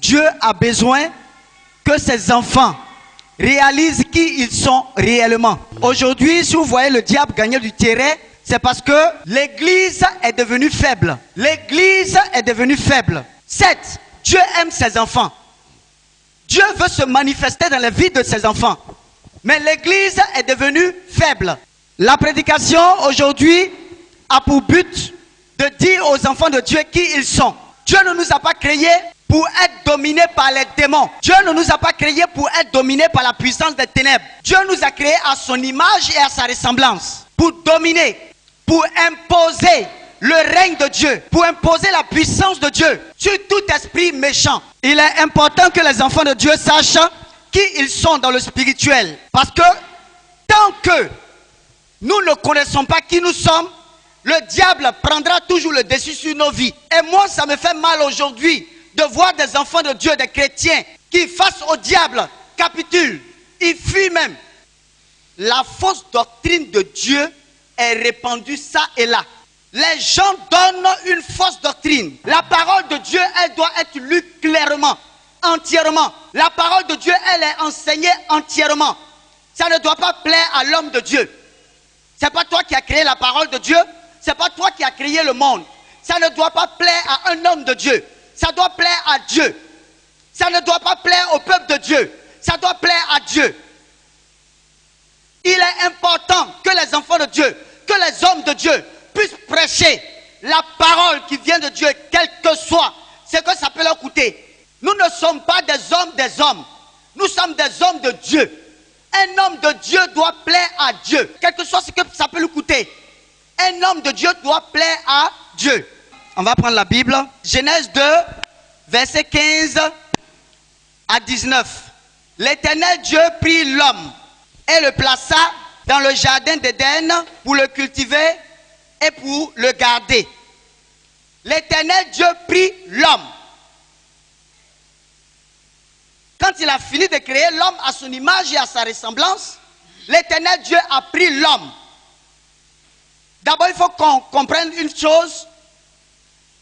Dieu a besoin que ses enfants réalisent qui ils sont réellement. Aujourd'hui, si vous voyez le diable gagner du terrain, c'est parce que l'église est devenue faible. L'église est devenue faible. 7. Dieu aime ses enfants. Dieu veut se manifester dans la vie de ses enfants. Mais l'église est devenue faible. La prédication aujourd'hui a pour but de dire aux enfants de Dieu qui ils sont. Dieu ne nous a pas créés pour être dominés par les démons. Dieu ne nous a pas créés pour être dominés par la puissance des ténèbres. Dieu nous a créés à son image et à sa ressemblance. Pour dominer, pour imposer le règne de Dieu, pour imposer la puissance de Dieu sur tout esprit méchant. Il est important que les enfants de Dieu sachent qui ils sont dans le spirituel. Parce que tant que nous ne connaissons pas qui nous sommes, le diable prendra toujours le dessus sur nos vies. Et moi, ça me fait mal aujourd'hui de voir des enfants de Dieu, des chrétiens, qui face au diable capitulent. Ils fuient même. La fausse doctrine de Dieu est répandue ça et là. Les gens donnent une fausse doctrine. La parole de Dieu, elle doit être lue clairement, entièrement. La parole de Dieu, elle est enseignée entièrement. Ça ne doit pas plaire à l'homme de Dieu. Ce n'est pas toi qui as créé la parole de Dieu. Ce n'est pas toi qui as créé le monde. Ça ne doit pas plaire à un homme de Dieu. Ça doit plaire à Dieu. Ça ne doit pas plaire au peuple de Dieu. Ça doit plaire à Dieu. Il est important que les enfants de Dieu, que les hommes de Dieu puissent prêcher la parole qui vient de Dieu, quel que soit ce que ça peut leur coûter. Nous ne sommes pas des hommes. Nous sommes des hommes de Dieu. Un homme de Dieu doit plaire à Dieu, quel que soit ce que ça peut lui coûter. Un homme de Dieu doit plaire à Dieu. On va prendre la Bible. Genèse 2, verset 15 à 19. L'Éternel Dieu prit l'homme et le plaça dans le jardin d'Éden pour le cultiver et pour le garder. L'Éternel Dieu prit l'homme. Quand il a fini de créer l'homme à son image et à sa ressemblance, l'Éternel Dieu a pris l'homme. D'abord, il faut qu'on comprenne une chose.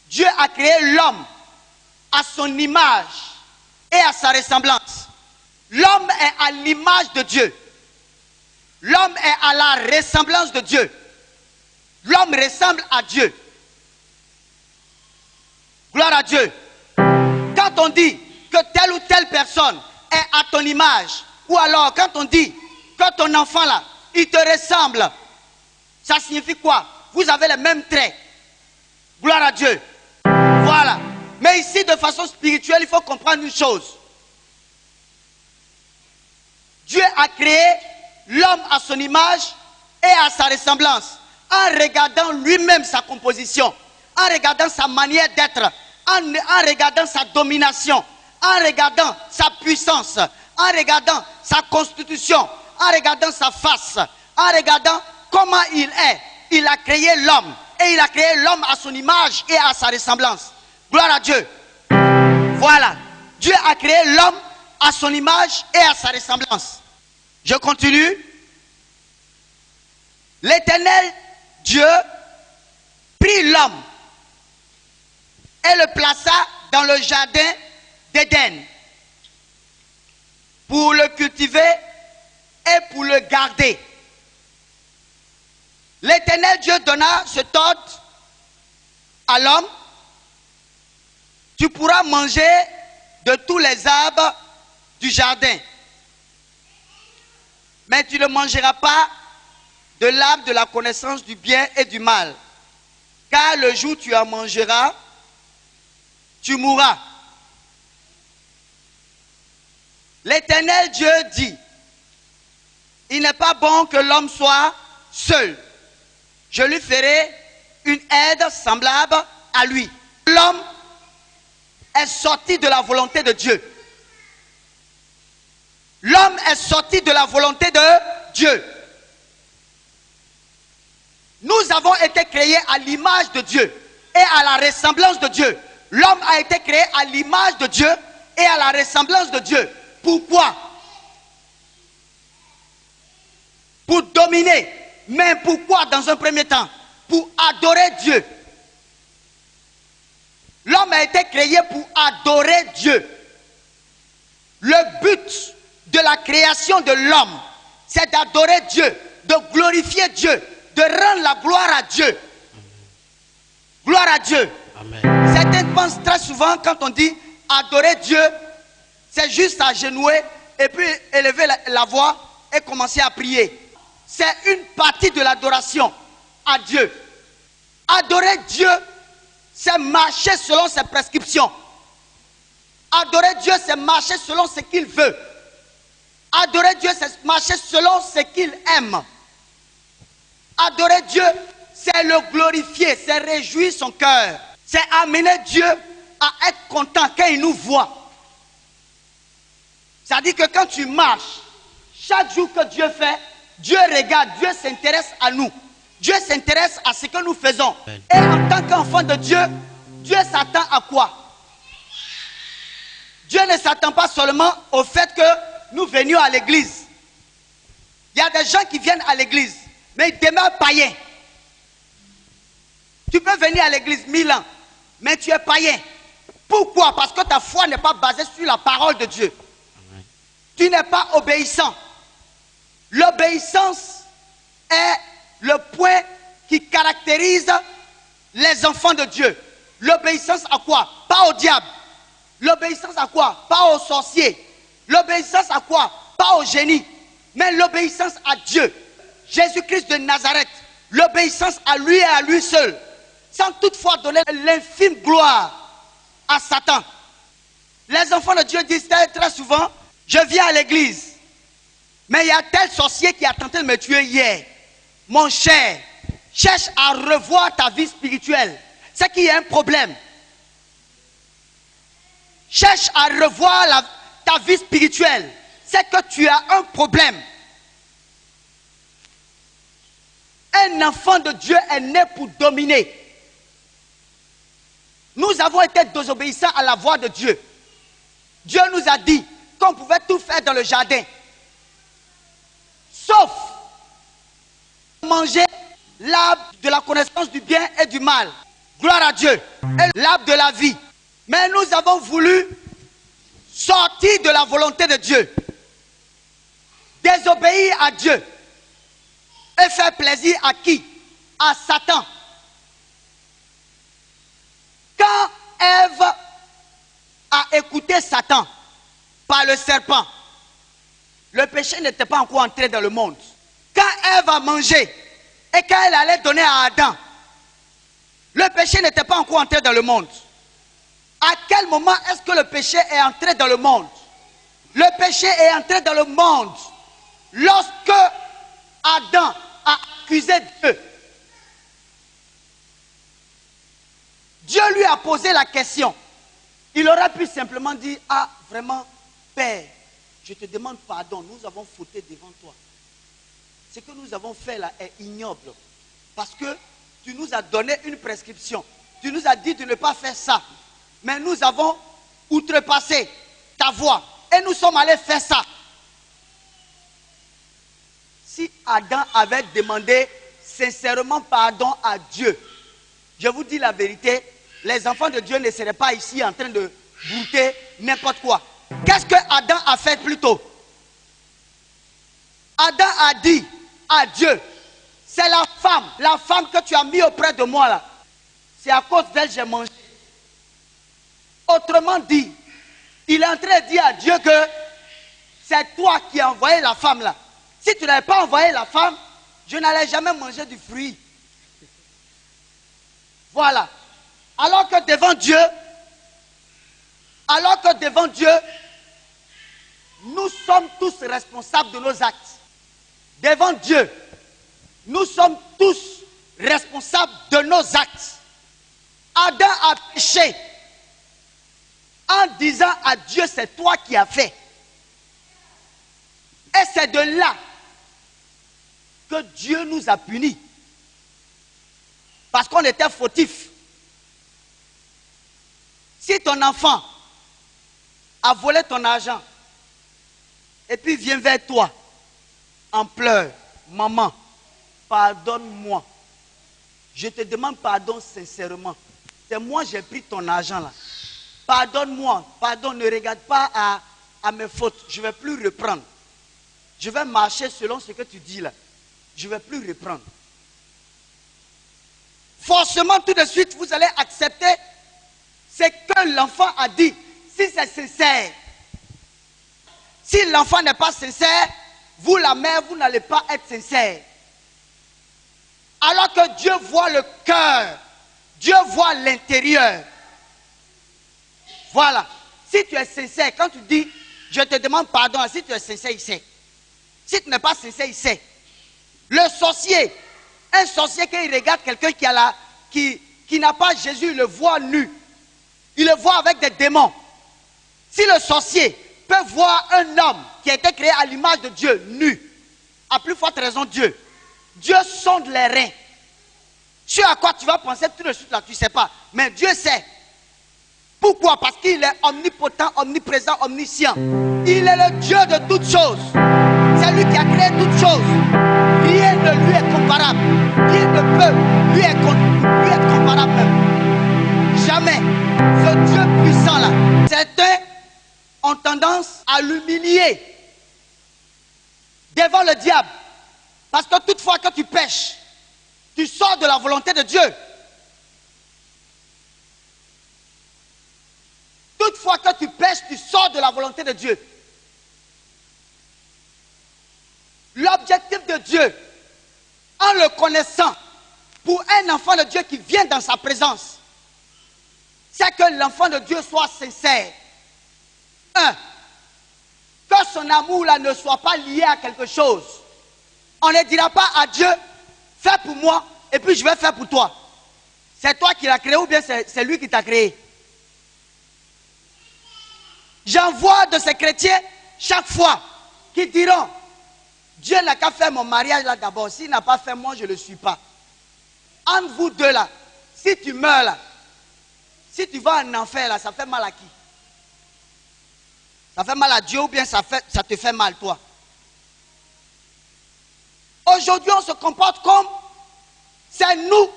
Dieu a créé l'homme à son image et à sa ressemblance. L'homme est à l'image de Dieu. L'homme est à la ressemblance de Dieu. L'homme ressemble à Dieu. Gloire à Dieu. Quand on dit que telle ou telle personne est à ton image, ou alors quand on dit que ton enfant là, il te ressemble, ça signifie quoi? Vous avez les mêmes traits. Gloire à Dieu. Voilà. Mais ici, de façon spirituelle, il faut comprendre une chose. Dieu a créé l'homme à son image et à sa ressemblance, en regardant lui-même sa composition, en regardant sa manière d'être, en regardant sa domination, en regardant sa puissance, en regardant sa constitution, en regardant sa face, en regardant comment il est. Il a créé l'homme et il a créé l'homme à son image et à sa ressemblance. Gloire à Dieu. Voilà. Dieu a créé l'homme à son image et à sa ressemblance. Je continue. L'Éternel Dieu prit l'homme et le plaça dans le jardin d'Éden pour le cultiver et pour le garder. L'Éternel Dieu donna cet ordre à l'homme: tu pourras manger de tous les arbres du jardin, mais tu ne mangeras pas de l'arbre de la connaissance du bien et du mal, car le jour où tu en mangeras, tu mourras. L'Éternel Dieu dit: il n'est pas bon que l'homme soit seul. Je lui ferai une aide semblable à lui. L'homme est sorti de la volonté de Dieu. L'homme est sorti de la volonté de Dieu. Nous avons été créés à l'image de Dieu et à la ressemblance de Dieu. L'homme a été créé à l'image de Dieu et à la ressemblance de Dieu. Pourquoi? Pour dominer. Mais pourquoi dans un premier temps? Pour adorer Dieu. L'homme a été créé pour adorer Dieu. Le but de la création de l'homme, c'est d'adorer Dieu, de glorifier Dieu, de rendre la gloire à Dieu. Gloire à Dieu. Amen. Certains pensent très souvent quand on dit adorer Dieu, c'est juste agenouiller et puis élever la voix et commencer à prier. C'est une partie de l'adoration à Dieu. Adorer Dieu, c'est marcher selon ses prescriptions. Adorer Dieu, c'est marcher selon ce qu'il veut. Adorer Dieu, c'est marcher selon ce qu'il aime. Adorer Dieu, c'est le glorifier, c'est réjouir son cœur. C'est amener Dieu à être content quand il nous voit. C'est-à-dire que quand tu marches, chaque jour que Dieu fait, Dieu regarde, Dieu s'intéresse à nous. Dieu s'intéresse à ce que nous faisons. Et en tant qu'enfant de Dieu, Dieu s'attend à quoi? Dieu ne s'attend pas seulement au fait que nous venions à l'église. Il y a des gens qui viennent à l'église, mais ils demeurent païens. Tu peux venir à l'église 1000 ans, mais tu es païen. Pourquoi? Parce que ta foi n'est pas basée sur la parole de Dieu. Tu n'es pas obéissant. L'obéissance est le point qui caractérise les enfants de Dieu. L'obéissance à quoi? Pas au diable. L'obéissance à quoi? Pas aux sorciers. L'obéissance à quoi? Pas au génie. Mais l'obéissance à Dieu. Jésus-Christ de Nazareth. L'obéissance à lui et à lui seul. Sans toutefois donner l'infime gloire à Satan. Les enfants de Dieu disent très souvent, je viens à l'église, mais il y a tel sorcier qui a tenté de me tuer hier. Mon cher, cherche à revoir ta vie spirituelle. C'est qu'il y a un problème. Cherche à revoir ta vie spirituelle. C'est que tu as un problème. Un enfant de Dieu est né pour dominer. Nous avons été désobéissants à la voix de Dieu. Dieu nous a dit qu'on pouvait tout faire dans le jardin. Sauf manger l'arbre de la connaissance du bien et du mal. Gloire à Dieu. Et l'arbre de la vie. Mais nous avons voulu sortir de la volonté de Dieu. Désobéir à Dieu. Et faire plaisir à qui? À Satan. Quand Ève a écouté Satan par le serpent, le péché n'était pas encore entré dans le monde. Quand Ève a mangé et quand elle allait donner à Adam, le péché n'était pas encore entré dans le monde. À quel moment est-ce que le péché est entré dans le monde? Le péché est entré dans le monde lorsque Adam a accusé Dieu. Dieu lui a posé la question. Il aurait pu simplement dire, ah vraiment, Père, je te demande pardon, nous avons fauté devant toi. Ce que nous avons fait là est ignoble. Parce que tu nous as donné une prescription. Tu nous as dit de ne pas faire ça. Mais nous avons outrepassé ta voix. Et nous sommes allés faire ça. Si Adam avait demandé sincèrement pardon à Dieu, je vous dis la vérité, les enfants de Dieu ne seraient pas ici en train de brouter n'importe quoi. Qu'est-ce que Adam a fait plus tôt? Adam a dit à Dieu, c'est la femme que tu as mis auprès de moi là. C'est à cause d'elle que j'ai mangé. Autrement dit, il est en train de dire à Dieu que c'est toi qui as envoyé la femme là. Si tu n'avais pas envoyé la femme, je n'allais jamais manger du fruit. Voilà. Alors que devant Dieu, nous sommes tous responsables de nos actes. Devant Dieu, nous sommes tous responsables de nos actes. Adam a péché en disant à Dieu, c'est toi qui as fait. Et c'est de là que Dieu nous a punis. Parce qu'on était fautifs. Si ton enfant a volé ton argent et puis vient vers toi en pleurs, maman, pardonne-moi. Je te demande pardon sincèrement. C'est moi qui ai pris ton argent là. Pardonne-moi, pardon, ne regarde pas à à mes fautes. Je ne vais plus reprendre. Je vais marcher selon ce que tu dis là. Je ne vais plus reprendre. Forcément, tout de suite, vous allez accepter ce que l'enfant a dit. Si c'est sincère. Si l'enfant n'est pas sincère, vous, la mère, vous n'allez pas être sincère. Alors que Dieu voit le cœur. Dieu voit l'intérieur. Voilà. Si tu es sincère, quand tu dis, je te demande pardon, si tu es sincère, il sait. Si tu n'es pas sincère, il sait. Le sorcier, un sorcier qui regarde quelqu'un qui n'a pas Jésus, il le voit nu. Il le voit avec des démons. Si le sorcier peut voir un homme qui a été créé à l'image de Dieu, nu, à plus forte raison Dieu, Dieu sonde les reins. Ce à quoi tu vas penser tout de suite là, tu ne sais pas. Mais Dieu sait. Pourquoi? Parce qu'il est omnipotent, omniprésent, omniscient. Il est le Dieu de toutes choses. C'est lui qui a créé toutes choses. Rien ne lui est comparable. Rien ne peut lui être comparable même. Jamais. Ce Dieu puissant là. Certains ont tendance à l'humilier devant le diable. Parce que toutefois que tu pêches, tu sors de la volonté de Dieu. Toutefois que tu pêches, tu sors de la volonté de Dieu. L'objectif de Dieu, en le connaissant, pour un enfant de Dieu qui vient dans sa présence, c'est que l'enfant de Dieu soit sincère. Que son amour là ne soit pas lié à quelque chose. On ne dira pas à Dieu, fais pour moi et puis je vais faire pour toi. C'est toi qui l'as créé ou bien c'est lui qui t'a créé? J'en vois de ces chrétiens chaque fois qui diront, Dieu n'a qu'à faire mon mariage là d'abord. S'il n'a pas fait, moi je ne le suis pas. Entre vous deux là, si tu meurs là, si tu vas en enfer là, ça fait mal à qui? Ça fait mal à Dieu ou bien ça te fait mal toi? Aujourd'hui on se comporte comme c'est nous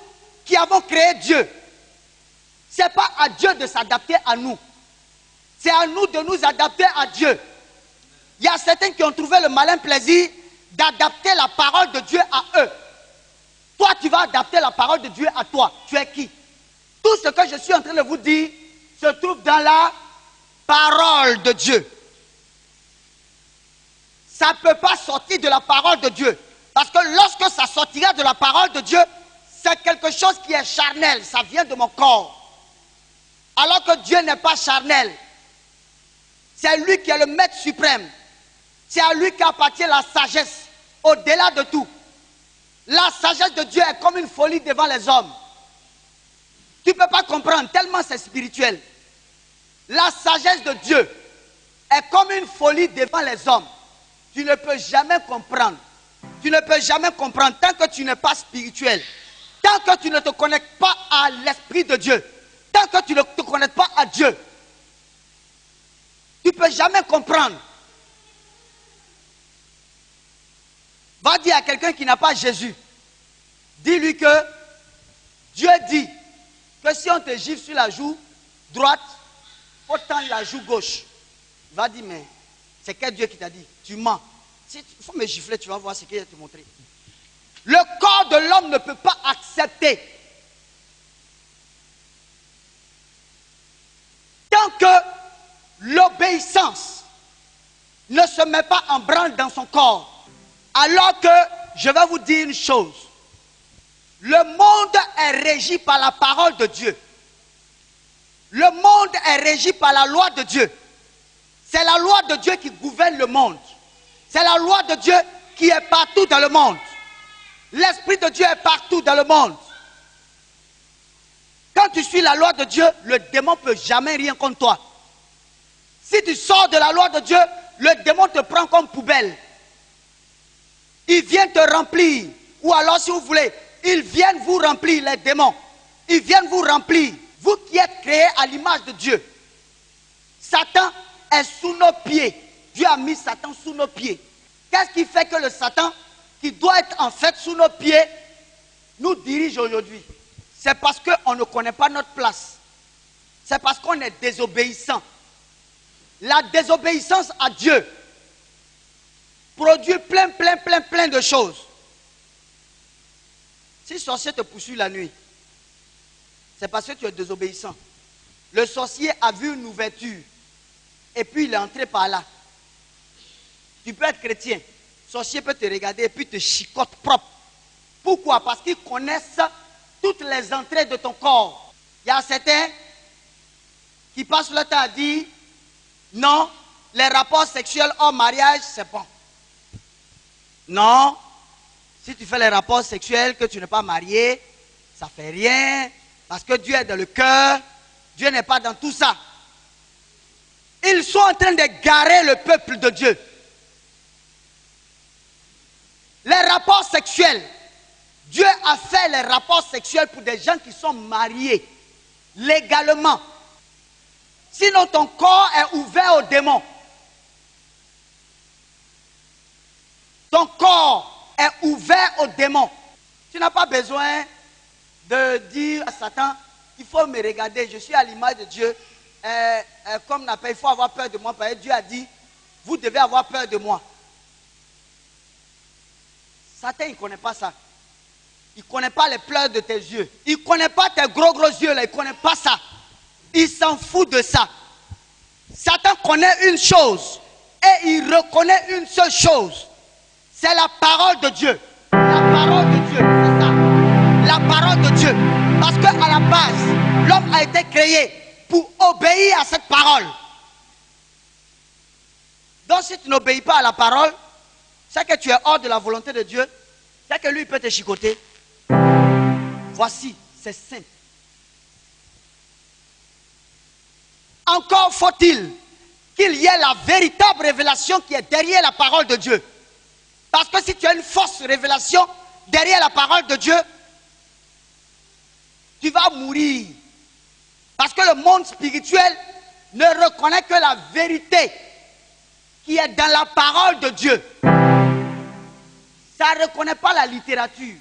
qui avons créé Dieu. Ce n'est pas à Dieu de s'adapter à nous. C'est à nous de nous adapter à Dieu. Il y a certains qui ont trouvé le malin plaisir d'adapter la parole de Dieu à eux. Toi, tu vas adapter la parole de Dieu à toi. Tu es qui? Tout ce que je suis en train de vous dire se trouve dans la parole de Dieu. Ça ne peut pas sortir de la parole de Dieu. Parce que lorsque ça sortira de la parole de Dieu, c'est quelque chose qui est charnel. Ça vient de mon corps. Alors que Dieu n'est pas charnel. C'est lui qui est le maître suprême. C'est à lui qu'appartient la sagesse. Au-delà de tout. La sagesse de Dieu est comme une folie devant les hommes. Tu ne peux pas comprendre, tellement c'est spirituel. La sagesse de Dieu est comme une folie devant les hommes. Tu ne peux jamais comprendre. Tu ne peux jamais comprendre tant que tu n'es pas spirituel. Tant que tu ne te connectes pas à l'Esprit de Dieu. Tant que tu ne te connectes pas à Dieu. Tu ne peux jamais comprendre. Va dire à quelqu'un qui n'a pas Jésus. Dis-lui que Dieu dit que si on te gifle sur la joue droite, il faut tendre la joue gauche. Va dire, mais c'est quel Dieu qui t'a dit? Tu mens. Il faut me gifler, tu vas voir ce qu'il va te montrer. Le corps de l'homme ne peut pas accepter. Tant que l'obéissance ne se met pas en branle dans son corps. Alors que, je vais vous dire une chose. Le monde est régi par la parole de Dieu. Le monde est régi par la loi de Dieu. C'est la loi de Dieu qui gouverne le monde. C'est la loi de Dieu qui est partout dans le monde. L'Esprit de Dieu est partout dans le monde. Quand tu suis la loi de Dieu, le démon ne peut jamais rien contre toi. Si tu sors de la loi de Dieu, le démon te prend comme poubelle. Il vient te remplir. Ou alors, si vous voulez, ils viennent vous remplir, les démons. Ils viennent vous remplir. Vous qui êtes créés à l'image de Dieu. Satan est sous nos pieds. Dieu a mis Satan sous nos pieds. Qu'est-ce qui fait que le Satan, qui doit être en fait sous nos pieds, nous dirige aujourd'hui? C'est parce qu'on ne connaît pas notre place. C'est parce qu'on est désobéissant. la désobéissance à Dieu produit plein de choses. Si le sorcier te poursuit la nuit, c'est parce que tu es désobéissant. Le sorcier a vu une ouverture et puis il est entré par là. Tu peux être chrétien. Le sorcier peut te regarder et puis te chicote propre. Pourquoi? Parce qu'ils connaissent toutes les entrées de ton corps. Il y a certains qui passent le temps à dire non, les rapports sexuels hors mariage, c'est bon. Non, si tu fais les rapports sexuels que tu n'es pas marié, ça ne fait rien. Parce que Dieu est dans le cœur. Dieu n'est pas dans tout ça. Ils sont en train de garer le peuple de Dieu. Les rapports sexuels. Dieu a fait les rapports sexuels pour des gens qui sont mariés légalement. Sinon ton corps est ouvert aux démons. Ton corps est ouvert aux démons. Tu n'as pas besoin de dire à Satan, il faut me regarder, je suis à l'image de Dieu. Comme on appelle, il faut avoir peur de moi. Parce que Dieu a dit, vous devez avoir peur de moi. Satan, il ne connaît pas ça. Il ne connaît pas les pleurs de tes yeux. Il ne connaît pas tes gros yeux là. Il ne connaît pas ça. Il s'en fout de ça. Satan connaît une chose. Et il reconnaît une seule chose. C'est la parole de Dieu. La parole de Dieu, c'est ça. La parole de Dieu. Parce qu'à la base, l'homme a été créé pour obéir à cette parole. Donc si tu n'obéis pas à la parole, c'est que tu es hors de la volonté de Dieu. C'est que lui, il peut te chicoter. Voici, c'est simple. Encore faut-il qu'il y ait la véritable révélation qui est derrière la parole de Dieu. Parce que si tu as une fausse révélation derrière la parole de Dieu, tu vas mourir. Parce que le monde spirituel ne reconnaît que la vérité qui est dans la parole de Dieu. Ça ne reconnaît pas la littérature.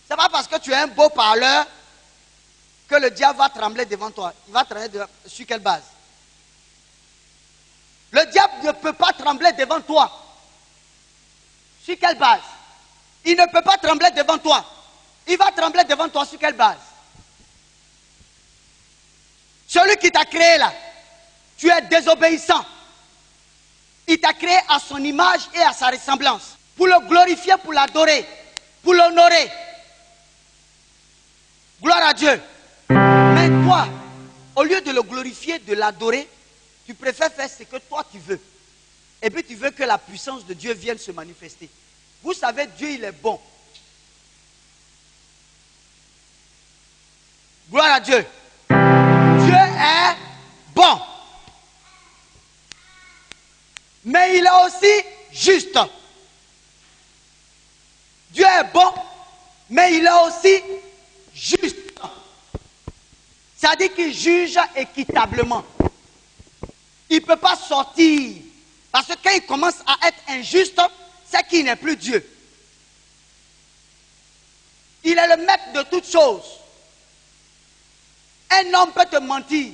Ce n'est pas parce que tu es un beau parleur que le diable va trembler devant toi. Il va trembler sur quelle base? Le diable ne peut pas trembler devant toi. Sur quelle base? Il ne peut pas trembler devant toi. Il va trembler devant toi sur quelle base? Celui qui t'a créé là, tu es désobéissant. Il t'a créé à son image et à sa ressemblance. Pour le glorifier, pour l'adorer, pour l'honorer. Gloire à Dieu. Mais toi, au lieu de le glorifier, de l'adorer, tu préfères faire ce que toi tu veux. Et puis tu veux que la puissance de Dieu vienne se manifester. Vous savez, Dieu il est bon. Gloire à Dieu. Dieu est bon. Mais il est aussi juste. Dieu est bon, mais il est aussi juste. C'est-à-dire qu'il juge équitablement. Il ne peut pas sortir. Parce que quand il commence à être injuste, c'est qu'il n'est plus Dieu. Il est le maître de toutes choses. Un homme peut te mentir,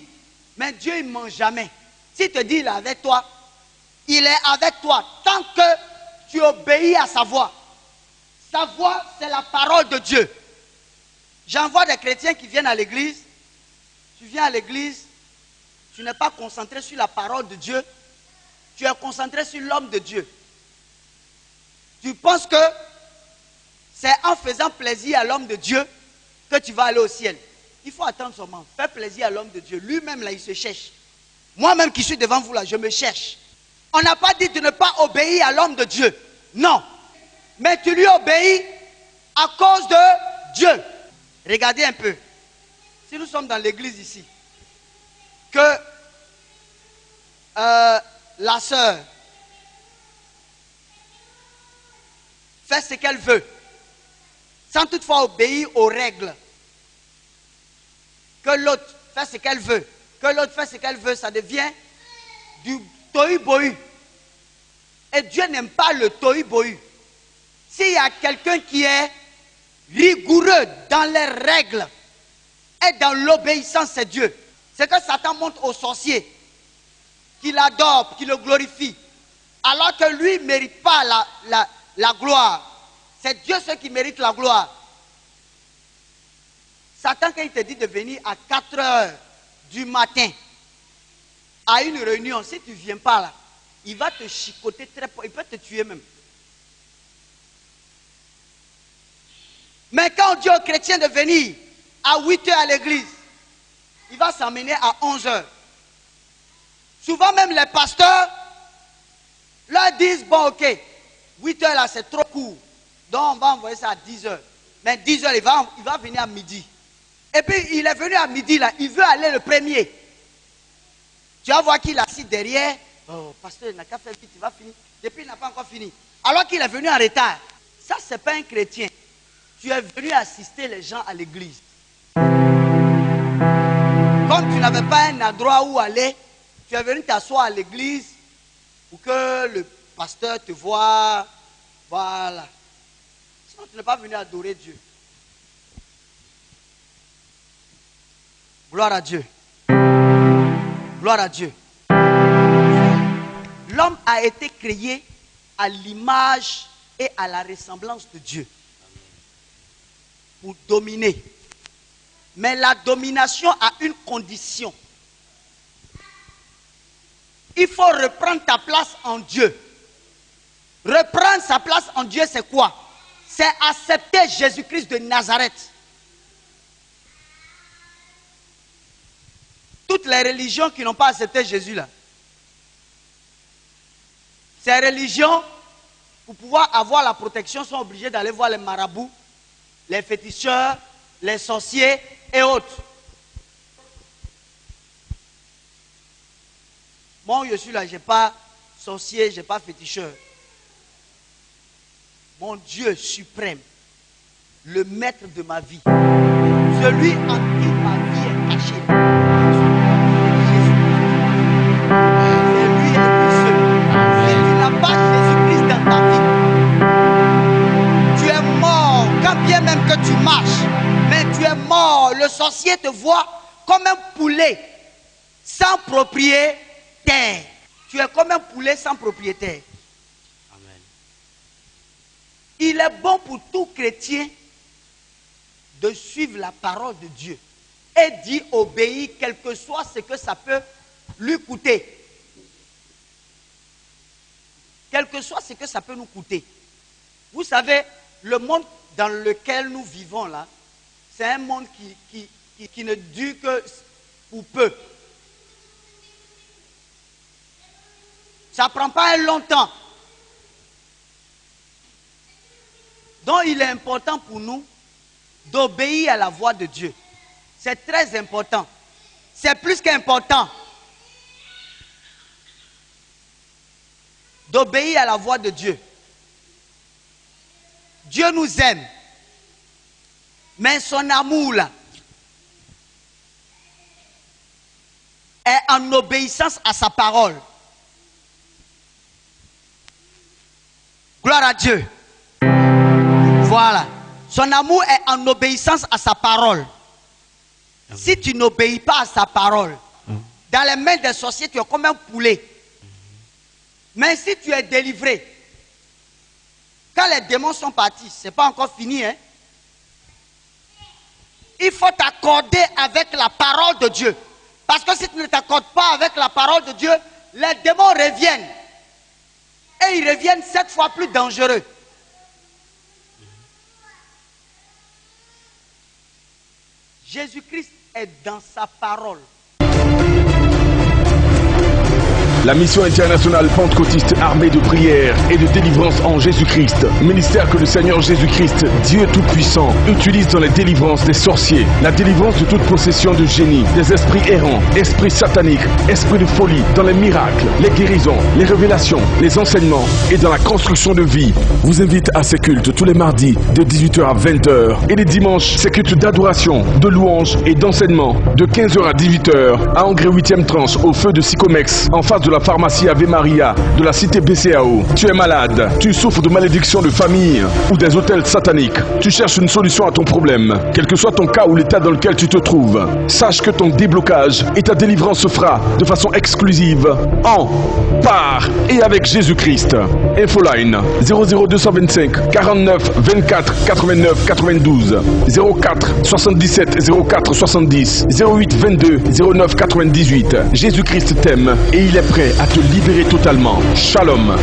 mais Dieu il ne ment jamais. S'il te dit il est avec toi, il est avec toi tant que tu obéis à sa voix. Sa voix, c'est la parole de Dieu. J'envoie des chrétiens qui viennent à l'église. Tu viens à l'église, tu n'es pas concentré sur la parole de Dieu, tu es concentré sur l'homme de Dieu. Tu penses que c'est en faisant plaisir à l'homme de Dieu que tu vas aller au ciel. Il faut attendre son moment. Faire plaisir à l'homme de Dieu. Lui-même, là, il se cherche. Moi-même qui suis devant vous, là, je me cherche. On n'a pas dit de ne pas obéir à l'homme de Dieu. Non. Mais tu lui obéis à cause de Dieu. Regardez un peu. Si nous sommes dans l'église ici, que la sœur fait ce qu'elle veut, sans toutefois obéir aux règles, que l'autre fait ce qu'elle veut, ça devient du tohu-bohu. Et Dieu n'aime pas le tohu-bohu. S'il y a quelqu'un qui est rigoureux dans les règles et dans l'obéissance, c'est Dieu. C'est que Satan montre aux sorciers. qui l'adorent, qui le glorifient. Alors que lui ne mérite pas la gloire. C'est Dieu seul qui mérite la gloire. Satan, quand il te dit de venir à 4 heures du matin à une réunion, si tu ne viens pas là, il va te chicoter très fort, il peut te tuer même. Mais quand on dit aux chrétiens de venir à 8 heures à l'église, il va s'emmener à 11 heures. Souvent même les pasteurs leur disent, bon ok, 8 heures là c'est trop court, donc on va envoyer ça à 10 heures. Mais 10 heures, il va venir à midi. Et puis il est venu à midi là, il veut aller le premier. Tu vas voir qu'il est assis derrière. Oh, pasteur, il n'a qu'à faire vite, il va finir. Depuis, il n'a pas encore fini. Alors qu'il est venu en retard. Ça, ce n'est pas un chrétien. Tu es venu assister les gens à l'église. Comme tu n'avais pas un endroit où aller, tu es venu t'asseoir à l'église pour que le pasteur te voie. Voilà. Sinon, tu n'es pas venu adorer Dieu. Gloire à Dieu. Gloire à Dieu. L'homme a été créé à l'image et à la ressemblance de Dieu pour dominer. Mais la domination a une condition. Il faut reprendre ta place en Dieu. Reprendre sa place en Dieu, c'est quoi? C'est accepter Jésus-Christ de Nazareth. Toutes les religions qui n'ont pas accepté Jésus là, ces religions, pour pouvoir avoir la protection, sont obligées d'aller voir les marabouts, les féticheurs, les sorciers et autres. Moi, je suis là, je n'ai pas sorcier, je n'ai pas féticheur. Mon Dieu suprême, le maître de ma vie, celui en qui ma vie est cachée. Même que tu marches, mais tu es mort. Le sorcier te voit comme un poulet sans propriétaire. Tu es comme un poulet sans propriétaire. Amen. Il est bon pour tout chrétien de suivre la parole de Dieu et d'y obéir, quel que soit ce que ça peut lui coûter. Quel que soit ce que ça peut nous coûter. Vous savez, le monde dans lequel nous vivons là, c'est un monde qui ne dure que pour peu. Ça ne prend pas un long temps. Donc il est important pour nous d'obéir à la voix de Dieu. C'est très important. C'est plus qu'important d'obéir à la voix de Dieu. Dieu nous aime, mais son amour là est en obéissance à sa parole. Gloire à Dieu. Voilà. Son amour est en obéissance à sa parole. Amen. Si tu n'obéis pas à sa parole, dans les mains des sorciers, tu es comme un poulet. Mais si tu es délivré, quand les démons sont partis, ce n'est pas encore fini. Hein? Il faut t'accorder avec la parole de Dieu. Parce que si tu ne t'accordes pas avec la parole de Dieu, les démons reviennent. Et ils reviennent 7 fois plus dangereux. Jésus-Christ est dans sa parole. La mission internationale pentecôtiste armée de prière et de délivrance en Jésus-Christ, ministère que le Seigneur Jésus-Christ, Dieu Tout-Puissant, utilise dans les délivrances des sorciers, la délivrance de toute possession de génie, des esprits errants, esprits sataniques, esprits de folie, dans les miracles, les guérisons, les révélations, les enseignements et dans la construction de vie. Vous invite à ces cultes tous les mardis de 18h à 20h et les dimanches, ces cultes d'adoration, de louange et d'enseignement de 15h à 18h à Angré 8e tranche au feu de Sycomex en face de la la pharmacie Ave Maria de la cité BCAO. Tu es malade, tu souffres de malédictions de famille ou des hôtels sataniques. Tu cherches une solution à ton problème, quel que soit ton cas ou l'état dans lequel tu te trouves. Sache que ton déblocage et ta délivrance se fera de façon exclusive en, par et avec Jésus-Christ. Infoline 00225 49 24 89 92 04 77 04 70 08 22 09 98. Jésus-Christ t'aime et il est prêt à te libérer totalement. Shalom.